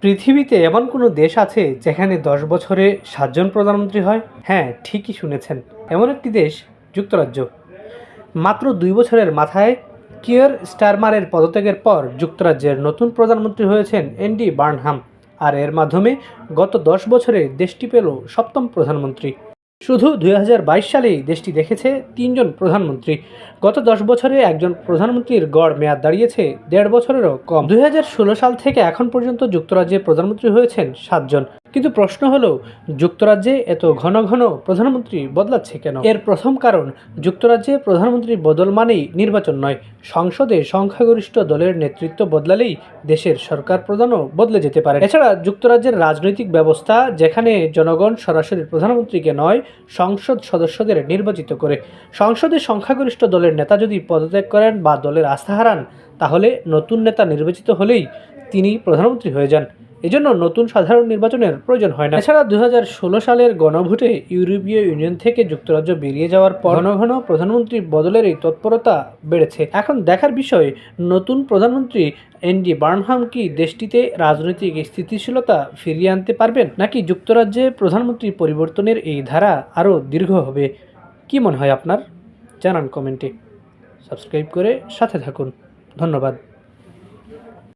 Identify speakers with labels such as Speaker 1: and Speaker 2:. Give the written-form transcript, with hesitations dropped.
Speaker 1: পৃথিবীতে এমন কোনো দেশ আছে যেখানে 10 বছরে 7 জন প্রধানমন্ত্রী হয়? হ্যাঁ, ঠিকই শুনেছেন। এমন একটি দেশ যুক্তরাজ্য। মাত্র 2 বছরের মাথায় কিয়ার স্টারমারের পদত্যাগের পর যুক্তরাজ্যের নতুন প্রধানমন্ত্রী হয়েছেন অ্যান্ডি বার্নহাম। আর এর মাধ্যমে গত 10 বছরে দেশটি পেল 7ম প্রধানমন্ত্রী। শুধু 2022 সালেই দেশটি দেখেছে 3 জন প্রধানমন্ত্রী। গত 10 বছরে একজন প্রধানমন্ত্রীর গড় মেয়াদ দাঁড়িয়েছে 1.5 বছরেরও কম। 2016 সাল থেকে এখন পর্যন্ত যুক্তরাজ্যে প্রধানমন্ত্রী হয়েছেন 7 জন। কিন্তু প্রশ্ন হলো, যুক্তরাজ্যে এত ঘন ঘন প্রধানমন্ত্রী বদলাচ্ছে কেন? এর প্রথম কারণ, যুক্তরাজ্যে প্রধানমন্ত্রী বদল মানেই নির্বাচন নয়, সংসদে সংখ্যাগরিষ্ঠ দলের নেতৃত্ব বদলালেই দেশের সরকার প্রধানও বদলে যেতে পারে। এছাড়া যুক্তরাজ্যের রাজনৈতিক ব্যবস্থা, যেখানে জনগণ সরাসরি প্রধানমন্ত্রীকে নয়, সংসদ সদস্যদের নির্বাচিত করে। সংসদে সংখ্যাগরিষ্ঠ দলের নেতা যদি পদত্যাগ করেন বা দলের আস্থা হারান, তাহলে নতুন নেতা নির্বাচিত হলেই তিনি প্রধানমন্ত্রী হয়ে যান। এজন্য নতুন সাধারণ নির্বাচনের প্রয়োজন হয় না। এছাড়া 2016 সালের গণভোটে ইউরোপীয় ইউনিয়ন থেকে যুক্তরাজ্য বেরিয়ে যাওয়ার পর ঘন ঘন প্রধানমন্ত্রী বদলের এই তৎপরতা বেড়েছে। এখন দেখার বিষয়, নতুন প্রধানমন্ত্রী অ্যান্ডি বার্নহাম কি দেশটিতে রাজনৈতিক স্থিতিশীলতা ফিরিয়ে আনতে পারবেন, নাকি যুক্তরাজ্যে প্রধানমন্ত্রী পরিবর্তনের এই ধারা আরও দীর্ঘ হবে? কি মনে হয় আপনার? জানান কমেন্টে। সাবস্ক্রাইব করে সাথে থাকুন। ধন্যবাদ।